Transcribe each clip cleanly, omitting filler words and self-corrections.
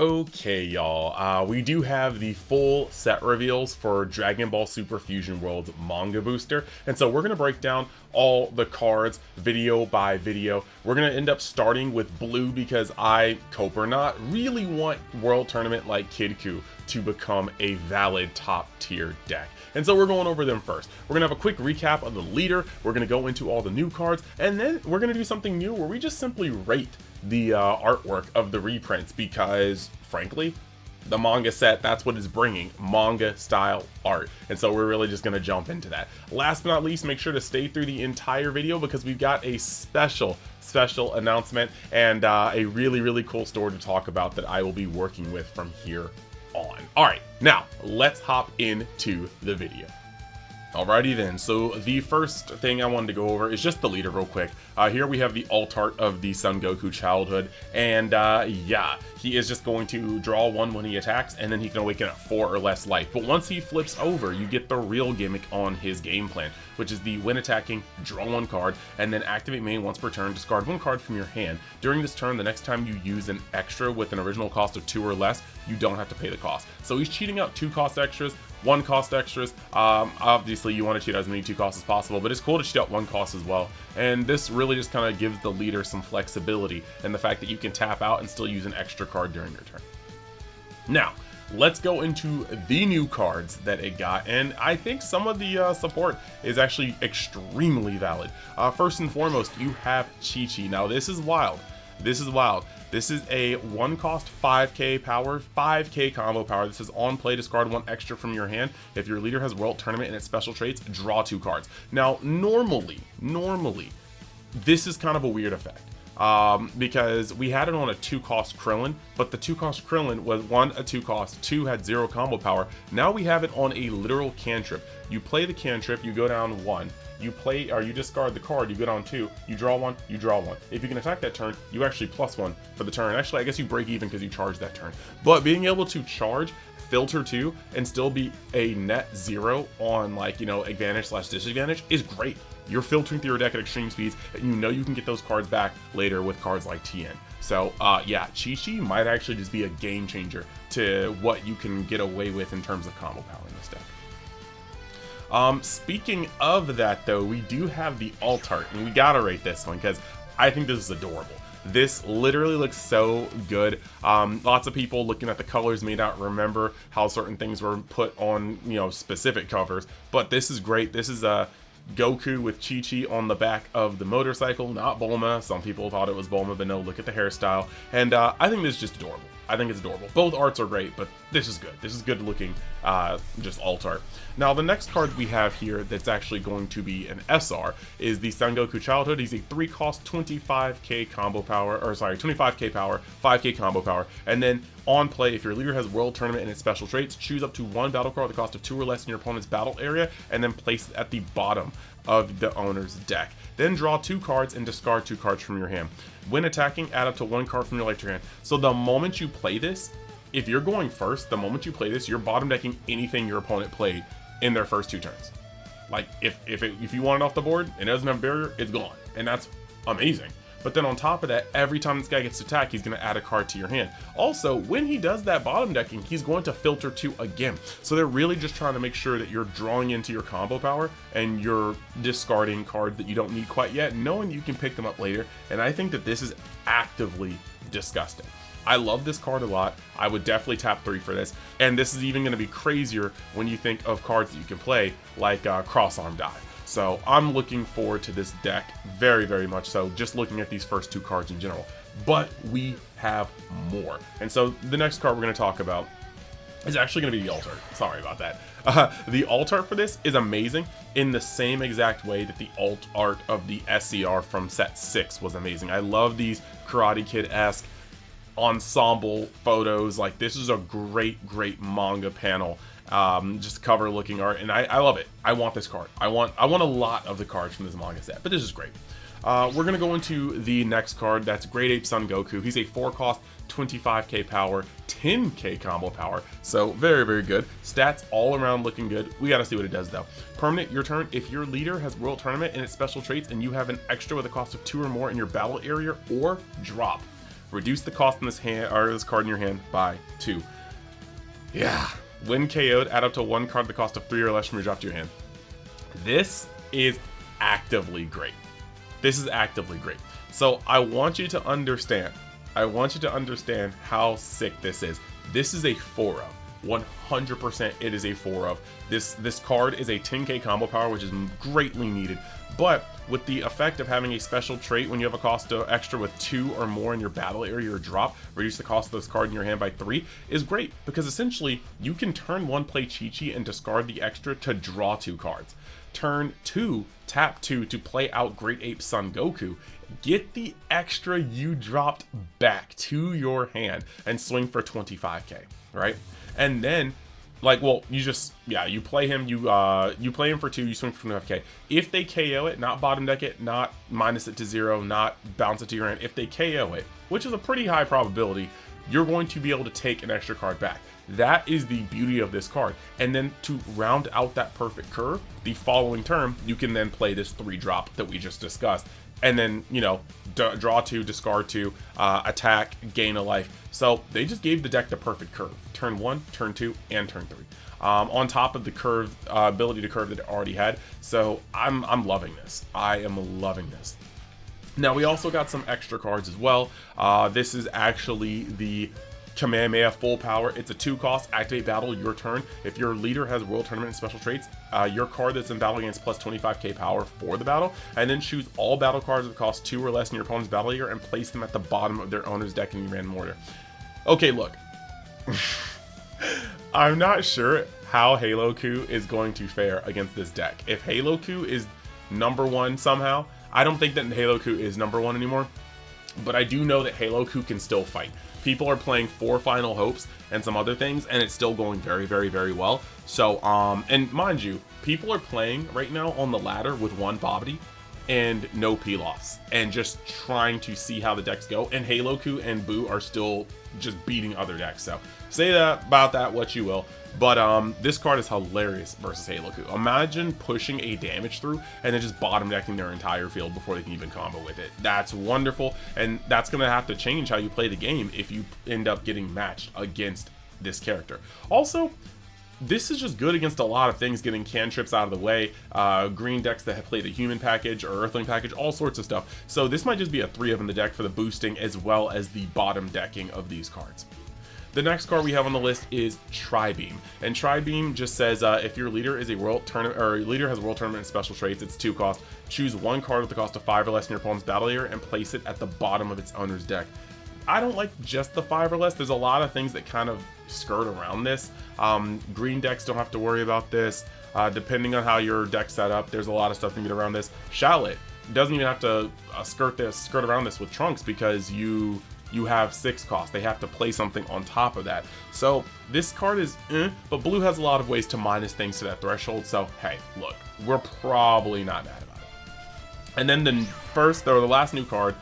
Okay, y'all, we do have the full set reveals for Dragon Ball Super Fusion World's Manga Booster, and so we're going to break down all the cards video by video. We're going to end up starting with blue because I, Cope or not, really want World Tournament like KidKu to become a valid top tier deck. And so we're going over them first. We're going to have a quick recap of the leader, we're going to go into all the new cards, and then we're going to do something new where we just simply rate the artwork of the reprints because, frankly, the manga set, that's what it's bringing, manga style art. And so we're really just going to jump into that. Last but not least, make sure to stay through the entire video because we've got a special announcement and a really cool story to talk about that I will be working with from here on. All right, now let's hop into the video. Alrighty then, so the first thing I wanted to go over is just the leader real quick. Here we have the alt art of the Son Goku childhood, and yeah, he is just going to draw one when he attacks, and then he can awaken at 4 or less life. But once he flips over, you get the real gimmick on his game plan, which is the when attacking, draw 1 card, and then activate main once per turn, discard 1 card from your hand. During this turn, the next time you use an extra with an original cost of 2 or less, you don't have to pay the cost. So he's cheating out 2 cost extras, 1 cost extras. Obviously you want to cheat out as many 2 costs as possible, but it's cool to cheat out 1 cost as well. And this really just kind of gives the leader some flexibility and the fact that you can tap out and still use an extra card during your turn. Now, let's go into the new cards that it got, and I think some of the support is actually extremely valid. First and foremost, you have Chi-Chi. Now this is wild. This is wild. This is a 1 cost 5k power, 5k combo power. This is on play, discard 1 extra from your hand. If your leader has World Tournament and its special traits, draw 2 cards. Now, normally, this is kind of a weird effect. Because we had it on a 2 cost Krillin, but the 2 cost Krillin was 1 a 2 cost, 2 had 0 combo power. Now we have it on a literal cantrip. You play the cantrip, you go down 1. You play, or you discard the card, you go down 2, you draw 1, you draw 1. If you can attack that turn, you actually +1 for the turn. Actually, I guess you break even because you charge that turn. But being able to charge, filter 2, and still be a net 0 on, like, you know, advantage/disadvantage is great. You're filtering through your deck at extreme speeds, and you know you can get those cards back later with cards like TN. So yeah, Chi-Chi might actually just be a game changer to what you can get away with in terms of combo power in this deck. Speaking of that though, we do have the alt art, and we gotta rate this one because I think this is adorable. This literally looks so good. Lots of people looking at the colors may not remember how certain things were put on, you know, specific covers, but this is great. This is a Goku with Chi-Chi on the back of the motorcycle, not Bulma. Some people thought it was Bulma, but no, look at the hairstyle. And I think this is just adorable. I think it's adorable. Both arts are great, but this is good. This is good looking, just alt art. Now, the next card we have here that's actually going to be an SR is the Son Goku Childhood. He's a 3 cost, 25k combo power, or sorry, 25k power, 5k combo power. And then on play, if your leader has World Tournament and its special traits, choose up to 1 battle card with the cost of 2 or less in your opponent's battle area, and then place it at the bottom of the owner's deck. Then draw 2 cards and discard 2 cards from your hand. When attacking, add up to 1 card from your life to your hand. So the moment you play this, if you're going first, the moment you play this, you're bottom decking anything your opponent played in their first 2 turns. Like, if you want it off the board and it doesn't have barrier, it's gone. And that's amazing. But then on top of that, every time this guy gets attacked, he's going to add a card to your hand. Also, when he does that bottom decking, he's going to filter 2 again. So they're really just trying to make sure that you're drawing into your combo power and you're discarding cards that you don't need quite yet, knowing you can pick them up later. And I think that this is actively disgusting. I love this card a lot. I would definitely tap 3 for this. And this is even going to be crazier when you think of cards that you can play, like Cross-Arm Dive. So I'm looking forward to this deck very much so, just looking at these first 2 cards in general. But we have more. And so the next card we're going to talk about is actually going to be the alt art. Sorry about that. The alt art for this is amazing in the same exact way that the alt art of the SCR from set 6 was amazing. I love these Karate Kid-esque ensemble photos. Like, this is a great manga panel, just cover looking art, and I love it. I want this card. I want a lot of the cards from this manga set, but this is great. We're gonna go into the next card. That's Great Ape Son Goku. He's a 4 cost, 25k power, 10k combo power, so very good. Stats all around looking good. We gotta see what it does though. Permanent, your turn. If your leader has World Tournament and its special traits and you have an extra with a cost of 2 or more in your battle area, or drop reduce the cost in this hand or this card in your hand by 2. Yeah. When KO'd, add up to 1 card the cost of 3 or less from your drop to your hand. This is actively great. This is actively great. So I want you to understand. I want you to understand how sick this is. This is a 4 of. 100% it is a 4 of. This card is a 10k combo power, which is greatly needed. But with the effect of having a special trait when you have a cost extra with 2 or more in your battle area or drop, reduce the cost of this card in your hand by 3, is great because essentially you can turn 1 play Chi-Chi and discard the extra to draw 2 cards. Turn 2, tap 2 to play out Great Ape Son Goku, get the extra you dropped back to your hand and swing for 25k, right? And then like, well, you play him, you play him for 2, you swing for 25k. If they KO it, not bottom deck it, not minus it to 0, not bounce it to your hand, if they KO it, which is a pretty high probability, you're going to be able to take an extra card back. That is the beauty of this card. And then to round out that perfect curve, the following turn, you can then play this 3-drop that we just discussed. And then, you know, draw 2, discard 2, attack, gain a life. So they just gave the deck the perfect curve. Turn 1, turn 2, and turn 3. On top of the curve, ability to curve that it already had. So I'm loving this. I am loving this. Now we also got some extra cards as well. This is actually the Kamehameha full power. It's a 2 cost, activate battle, your turn. If your leader has World Tournament and special traits, your card that's in battle gains plus 25k power for the battle, and then choose all battle cards that cost 2 or less in your opponent's battle area and place them at the bottom of their owner's deck in random order. Okay, look. I'm not sure how KidKu is going to fare against this deck. If KidKu is #1 somehow, I don't think that KidKu is #1 anymore, but I do know that KidKu can still fight. People are playing 4 Final Hopes and some other things, and it's still going very, very, very well. So, and mind you, people are playing right now on the ladder with 1 Bobbity and no Pilafs, and just trying to see how the decks go. And KidKu and Boo are still just beating other decks. So, say that about that what you will. But this card is hilarious versus KidKu. Imagine pushing a damage through and then just bottom decking their entire field before they can even combo with it. That's wonderful, and that's going to have to change how you play the game if you end up getting matched against this character. Also, this is just good against a lot of things, getting cantrips out of the way, green decks that have played the human package or earthling package, all sorts of stuff. So this might just be a 3 of in the deck for the boosting as well as the bottom decking of these cards. The next card we have on the list is Tri-Beam, and Tri-Beam just says if your leader is a World Tournament or your leader has World Tournament and special traits, it's 2 cost. Choose 1 card with the cost of 5 or less in your opponent's battle area and place it at the bottom of its owner's deck. I don't like just the 5 or less. There's a lot of things that kind of skirt around this. Green decks don't have to worry about this. Depending on how your deck's set up, there's a lot of stuff to get around this. Shallot doesn't even have to skirt around this with Trunks because you have 6 cost. They have to play something on top of that. So this card is but blue has a lot of ways to minus things to that threshold. So hey, look, we're probably not mad about it. And then the last new card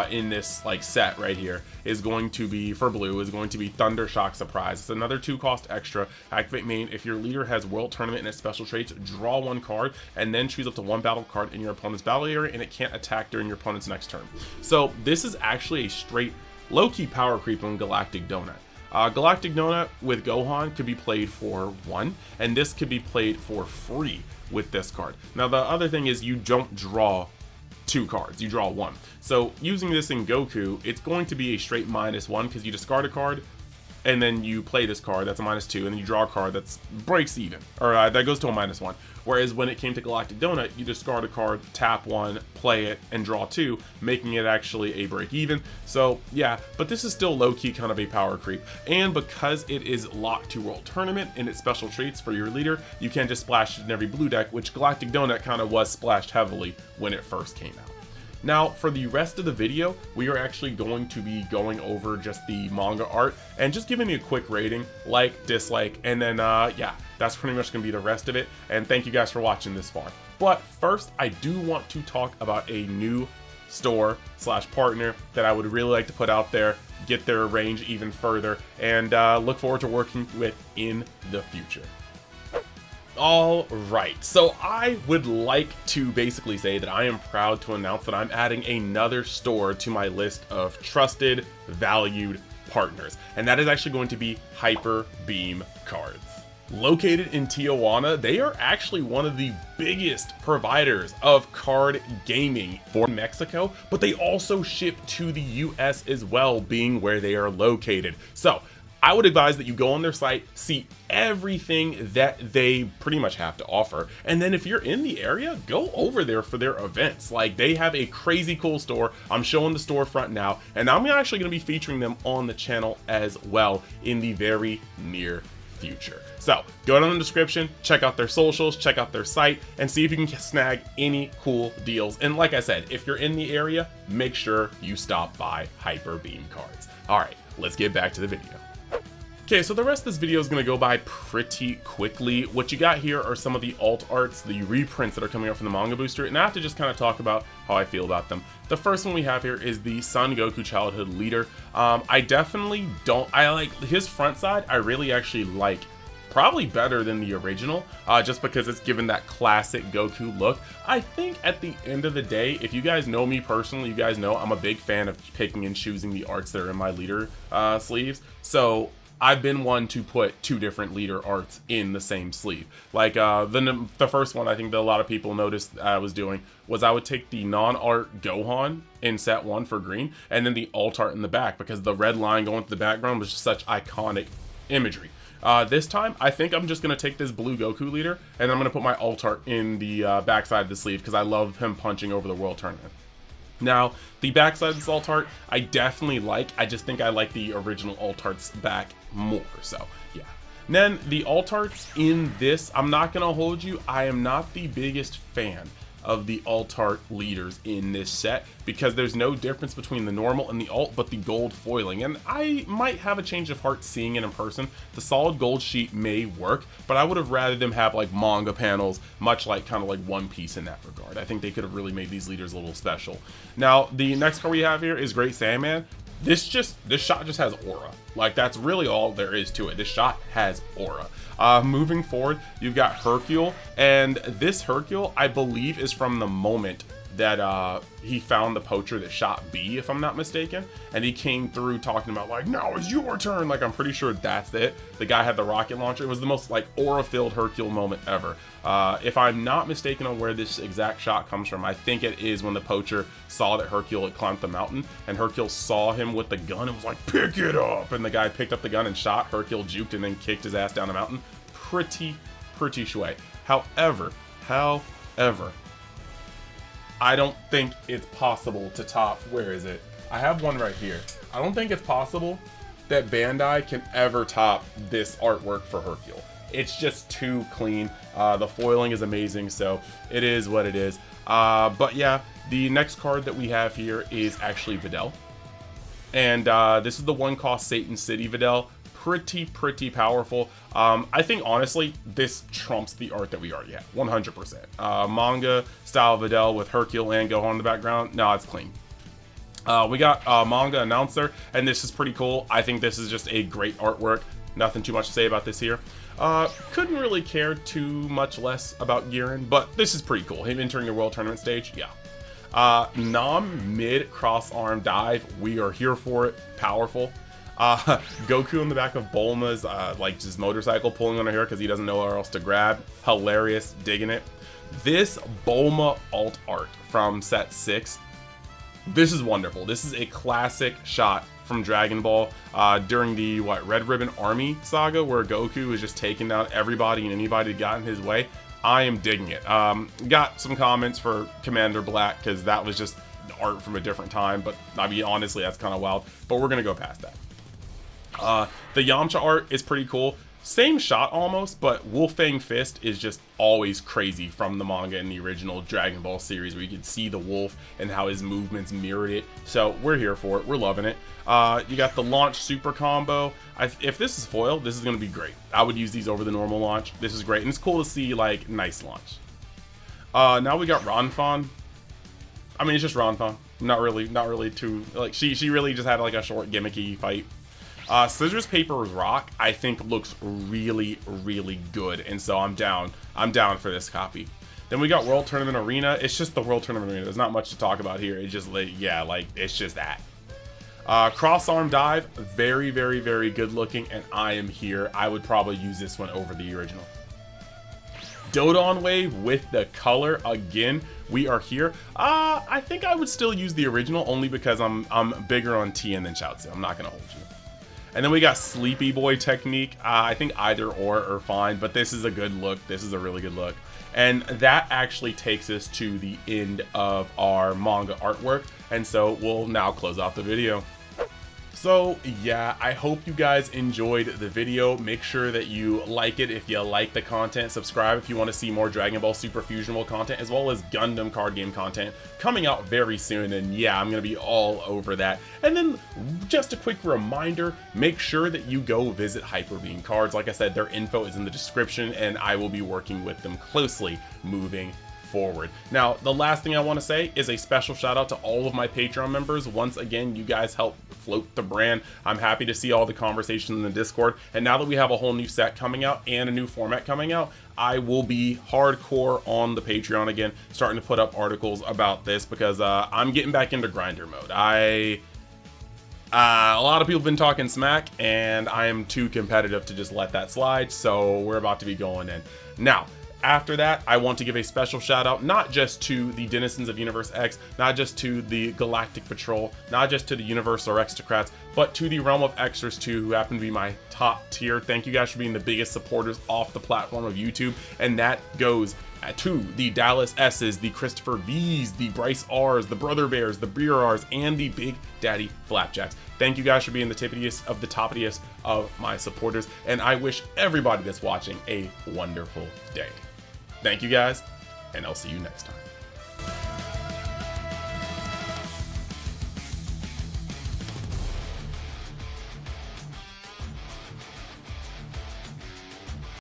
in this like set right here is going to be for blue is going to be Thunder Shock Surprise. It's another 2 cost extra. Activate main. If your leader has World Tournament and its special traits, draw 1 card and then choose up to 1 battle card in your opponent's battle area, and it can't attack during your opponent's next turn. So this is actually a straight low-key power creep on Galactic Donut. Galactic Donut with Gohan could be played for 1, and this could be played for free with this card. Now the other thing is you don't draw 2 cards, you draw 1. So using this in Goku, it's going to be a straight -1 because you discard a card and then you play this card, that's a -2, and then you draw a card that's breaks even, or that goes to a -1. Whereas when it came to Galactic Donut, you discard a card, tap 1, play it, and draw 2, making it actually a break even. So yeah, but this is still low-key kind of a power creep. And because it is locked to World Tournament and its special traits for your leader, you can't just splash it in every blue deck, which Galactic Donut kind of was splashed heavily when it first came out. Now, for the rest of the video, we are actually going to be going over just the manga art and just giving you a quick rating, like, dislike, and then, yeah, that's pretty much going to be the rest of it. And thank you guys for watching this far. But first, I do want to talk about a new store/partner that I would really like to put out there, get their range even further, and look forward to working with in the future. All right, so I would like to basically say that I am proud to announce that I'm adding another store to my list of trusted, valued partners, and that is actually going to be Hyper Beam Cards. Located in Tijuana, they are actually one of the biggest providers of card gaming for Mexico, but they also ship to the US as well, being where they are located. So I would advise that you go on their site, see everything that they pretty much have to offer, and then if you're in the area, go over there for their events. Like, they have a crazy cool store. I'm showing the storefront now, and I'm actually going to be featuring them on the channel as well in the very near future. So go down in the description, check out their socials, check out their site, and see if you can snag any cool deals. And like I said, if you're in the area, make sure you stop by Hyper Beam Cards. All right, let's get back to the video. Okay, so the rest of this video is going to go by pretty quickly. What you got here are some of the alt arts, the reprints that are coming out from the Manga Booster, and I have to just kind of talk about how I feel about them. The first one we have here is the Son Goku Childhood Leader. I definitely don't, I like his front side, I really actually like probably better than the original, just because it's given that classic Goku look. I think at the end of the day, if you guys know me personally, you guys know I'm a big fan of picking and choosing the arts that are in my leader sleeves. So I've been one to put two different leader arts in the same sleeve. Like the first one I think that a lot of people noticed I was doing was I would take the non-art Gohan in set 1 for green, and then the alt art in the back, because the red line going to the background was just such iconic imagery. This time, I think I'm just going to take this blue Goku leader, and I'm going to put my alt art in the backside of the sleeve, because I love him punching over the World Tournament. Now, the backside of this alt art, I definitely like. I just think I like the original alt arts back more, so yeah. And then the alt arts in this, I'm not going to hold you, I am not the biggest fan of the alt art leaders in this set, because there's no difference between the normal and the alt but the gold foiling, and I might have a change of heart seeing it in person. The solid gold sheet may work, but I would have rather them have like manga panels, much like kind of like One Piece in that regard. I think they could have really made these leaders a little special. Now the next card we have here is Great Sandman. This shot just has aura. Like, that's really all there is to it. This shot has aura. Moving forward, you've got Hercule, and this Hercule, I believe, is from the moment that he found the poacher that shot B, if I'm not mistaken, and he came through talking about like, now it's your turn. Like, I'm pretty sure that's it. The guy had the rocket launcher. It was the most like aura-filled Hercule moment ever. If I'm not mistaken on where this exact shot comes from, I think it is when the poacher saw that Hercule had climbed the mountain, and Hercule saw him with the gun and was like, pick it up, and the guy picked up the gun and shot. Hercule juked and then kicked his ass down the mountain. Pretty shui. However, I don't think it's possible to top, where is it? I have one right here. I don't think it's possible that Bandai can ever top this artwork for Hercule. It's just too clean. The foiling is amazing, so it is what it is. But yeah, the next card that we have here is actually Videl. And this is the 1-cost Satan City Videl. Pretty powerful. I think honestly this trumps the art that we already have 100%. Manga style Videl with Hercule and Gohan in the background. No, it's clean. We got Manga Announcer, and this is pretty cool. I think this is just a great artwork. Nothing too much to say about this here. Couldn't really care too much less about Giran, but this is pretty cool. Him entering the World Tournament stage, yeah. Nam mid cross arm dive. We are here for it. Powerful. Goku in the back of Bulma's like just motorcycle pulling on her hair because he doesn't know where else to grab. Hilarious, digging it. This Bulma alt art from set 6, this is wonderful. This is a classic shot from Dragon Ball during the Red Ribbon Army saga, where Goku is just taking down everybody and anybody that got in his way. I am digging it. Got some comments for Commander Black because that was just art from a different time, but I mean honestly that's kind of wild, but we're gonna go past that. The Yamcha art is pretty cool. Same shot almost, but Wolfang Fist is just always crazy from the manga and the original Dragon Ball series, where you can see the wolf and how his movements mirrored it. So we're here for it. We're loving it. You got the launch super combo. If this is foil, this is going to be great. I would use these over the normal launch. This is great, and it's cool to see like nice launch. Now we got Ranfan. I mean, it's just Ranfan. Not really too like she really just had like a short gimmicky fight. Scissors Paper Rock I think looks really good, and so I'm down I'm down for this copy. Then we got World Tournament Arena. It's just the World Tournament Arena. There's not much to talk about here. It's just like, yeah, like, it's just that. Cross arm dive, very, very, very good looking, and I am here. I would probably use this one over the original. Dodon wave with the color again. We are here. I think I would still use the original only because I'm bigger on Tien than Chaozu. I'm not gonna hold you. And then we got Sleepy Boy technique. I think either or are fine, but this is a good look. This is a really good look. And that actually takes us to the end of our manga artwork. And so we'll now close out the video. So yeah, I hope you guys enjoyed the video. Make sure that you like it if you like the content. Subscribe if you want to see more Dragon Ball Super Fusion World content, as well as Gundam card game content coming out very soon. And yeah, I'm going to be all over that. And then just a quick reminder, make sure that you go visit Hyper Beam Cards. Like I said, their info is in the description, and I will be working with them closely moving forward. Now, the last thing I want to say is a special shout out to all of my Patreon members. Once again, you guys help float the brand. I'm happy to see all the conversations in the Discord, and now that we have a whole new set coming out and a new format coming out, I will be hardcore on the Patreon again, starting to put up articles about this because I'm getting back into grinder mode. A lot of people have been talking smack, and I am too competitive to just let that slide, so we're about to be going in. Now, after that, I want to give a special shout out, not just to the Denizens of Universe X, not just to the Galactic Patrol, not just to the Universal Aristocrats, but to the Realm of Extras too, who happen to be my top tier. Thank you guys for being the biggest supporters off the platform of YouTube, and that goes to the Dallas S's, the Christopher V's, the Bryce R's, the Brother Bears, the Breer R's, and the Big Daddy Flapjacks. Thank you guys for being the tippitiest of the toppiest of my supporters, and I wish everybody that's watching a wonderful day. Thank you guys, and I'll see you next time.